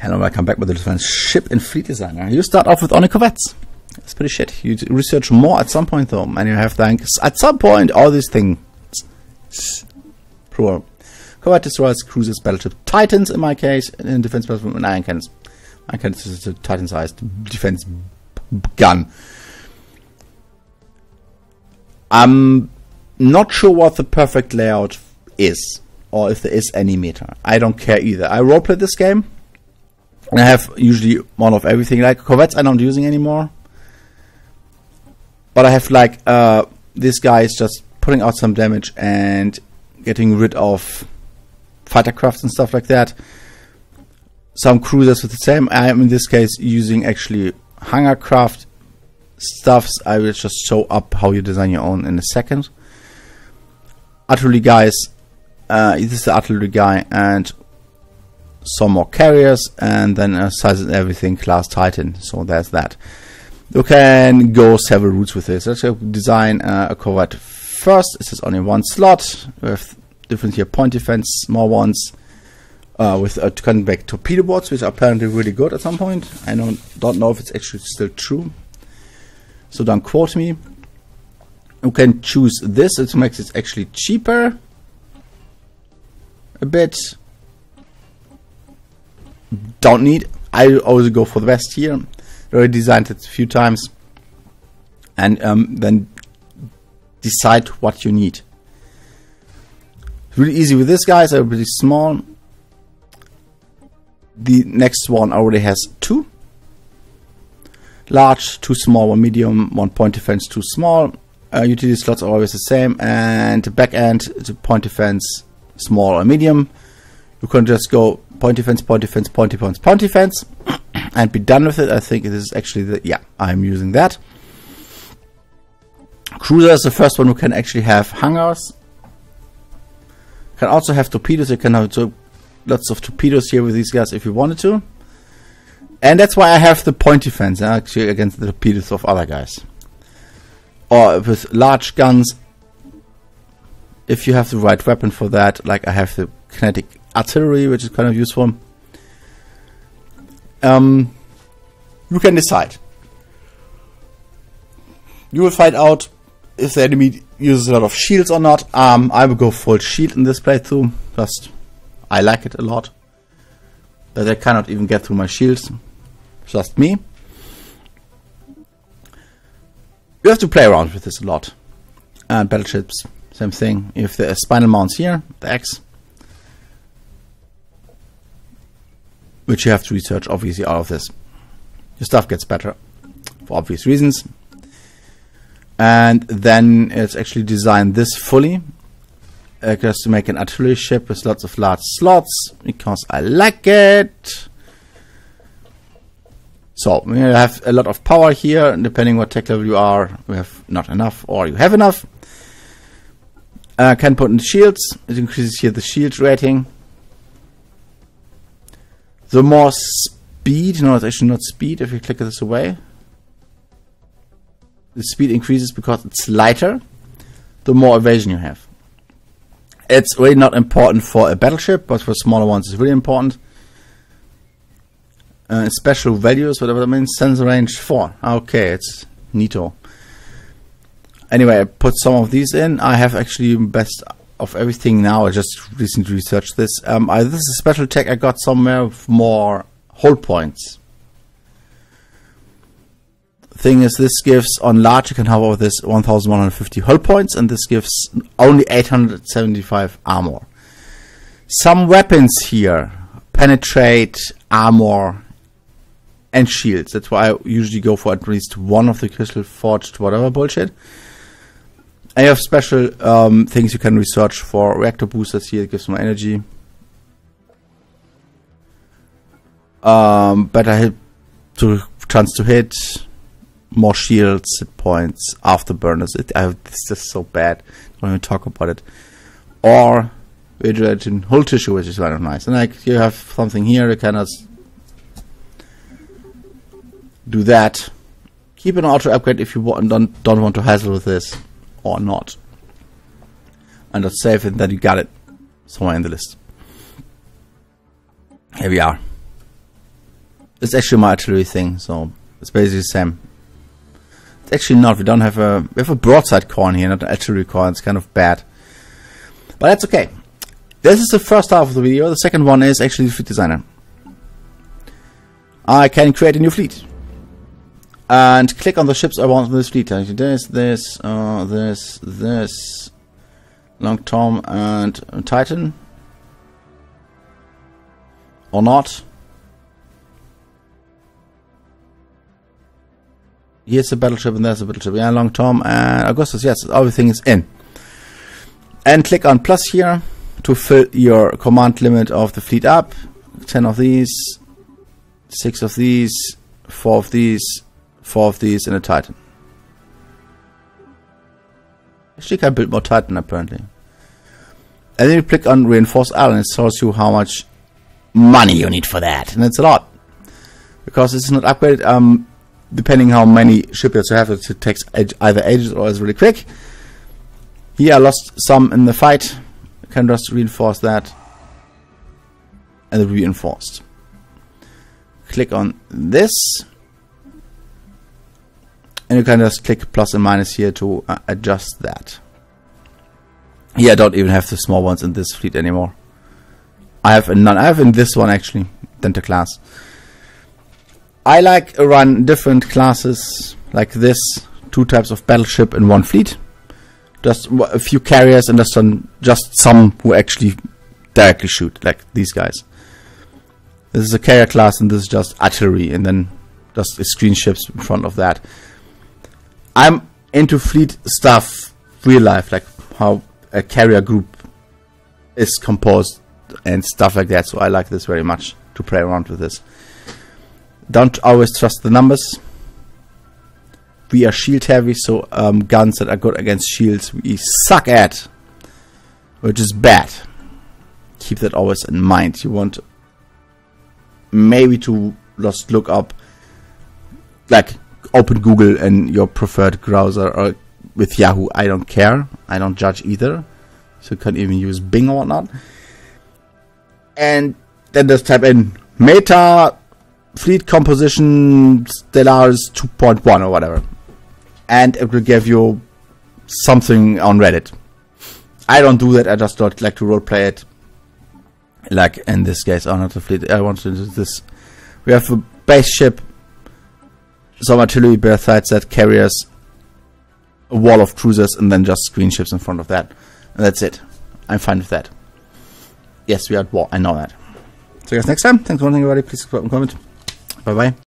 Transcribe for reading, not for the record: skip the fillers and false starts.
Hello, welcome back with the different ship in Fleetdesigner. You start off with only corvettes. It's pretty shit. You research more at some point though, and you have like at some point all these things. Plural. Corvette destroyers, cruisers, battleship, titans in my case, in defense platform, and iron cannons. Iron cannons is a titan-sized defense gun. I'm not sure what the perfect layout is, or if there is any meta. I don't care either. I roleplay this game. And I have usually one of everything. Like corvettes I'm not using anymore. But I have like this guy is just putting out some damage and getting rid of fighter crafts and stuff like that. Some cruisers with the same. I am in this case using actually hangar craft stuffs. I will just show up how you design your own in a second. Artillery guys. This is the artillery guy and some more carriers, and then sizes everything class Titan. So there's that. You can go several routes with this. Let's design a corvette first. This is only one slot. We have different here point defense, small ones with turn back torpedo boards, which are apparently really good at some point. I don't know if it's actually still true. So don't quote me. You can choose this. It makes it actually cheaper a bit. Don't need. I always go for the best here. Already designed it a few times, and then decide what you need. It's really easy with this guys. They're pretty small. The next one already has 2 large, 2 small, 1 medium, 1 point defense, 2 small. Utility slots are always the same, and the back end is a point defense, small or medium. You can just go point defense, point defense, point defense, point defense, and be done with it. I think this is actually the, yeah, I'm using that. Cruiser is the first one who can actually have hangars. Can also have torpedoes. You can have lots of torpedoes here with these guys if you wanted to. And that's why I have the point defense actually against the torpedoes of other guys. Or with large guns, if you have the right weapon for that, like I have the kinetic artillery, which is kind of useful. You can decide. You will find out if the enemy uses a lot of shields or not. I will go full shield in this playthrough. Just, I like it a lot. But I cannot even get through my shields. Just me. You have to play around with this a lot. And battleships, same thing. If there are spinal mounts here, the X, which you have to research, obviously, all of this. Your stuff gets better, for obvious reasons. And then it's actually designed this fully, just to make an artillery ship with lots of large slots, because I like it. So, we have a lot of power here, and depending what tech level you are, we have not enough, or you have enough. Can put in shields, it increases here the shield rating. The more speed, no, it's actually not speed if you click this away. The speed increases because it's lighter, the more evasion you have. It's really not important for a battleship, but for smaller ones it's really important. Special values, whatever that means, sensor range 4. Okay, it's neato. Anyway, I put some of these in. I have actually best of everything now. I just recently researched this. This is a special tech I got somewhere with more hull points. Thing is, this gives on large you can have over this 1150 hull points, and this gives only 875 armor. Some weapons here penetrate armor and shields. That's why I usually go for at least one of the crystal forged whatever bullshit. I have special things you can research for reactor boosters here. It gives more energy. Better hit chance to hit. More shields, hit points, afterburners. It's just so bad. Don't even talk about it. Or regenerating hull tissue, which is kind of nice. And like you have something here, you cannot do that. Keep an auto upgrade if you don't want to hassle with this. Or not. And just save it, then you got it somewhere in the list. Here we are. It's actually my artillery thing, so it's basically the same. It's actually not. We have a broadside core here, not an artillery core. It's kind of bad, but that's okay. This is the first half of the video. The second one is actually the Fleetdesigner. I can create a new fleet and click on the ships I want in this fleet. This, Long Tom and Titan, or not. Here's a battleship and there's a battleship. Yeah, Long Tom and Augustus. Yes, everything is in. And click on plus here to fill your command limit of the fleet up. 10 of these, 6 of these, 4 of these, 4 of these, and a Titan. Actually, can build more Titan apparently. And then you click on reinforce L, and it tells you how much money you need for that, and it's a lot because it's not upgraded. Depending how many shipyards you have, it takes either ages or is really quick. Here I lost some in the fight. You can just reinforce that, and it reinforced. Click on this, and you can just click plus and minus here to adjust that. Here I don't even have the small ones in this fleet anymore. I have none. I have in this one actually, Denta class. I like to run different classes like this, 2 types of battleship in one fleet. Just a few carriers and just some who actually directly shoot, like these guys. This is a carrier class and this is just artillery, and then just screen ships in front of that. I'm into fleet stuff, real life, like how a carrier group is composed and stuff like that, so I like this very much to play around with this. Don't always trust the numbers. We are shield heavy, so guns that are good against shields we suck at, which is bad. Keep that always in mind. You want maybe to just look up, like open Google and your preferred browser, or with Yahoo, I don't care. I don't judge either. So you can even use Bing or whatnot. And then just type in meta fleet composition Stellaris 2.1 or whatever, and it will give you something on Reddit. I don't do that. I just don't like to roleplay it. Like in this case, not the fleet. I want to do this. We have a base ship, some artillery berthites, that carriers, a wall of cruisers, and then just screen ships in front of that, and that's it. I'm fine with that. Yes, we are at war. I know that. See you guys next time. Thanks for watching, everybody. Please subscribe and comment. Bye bye.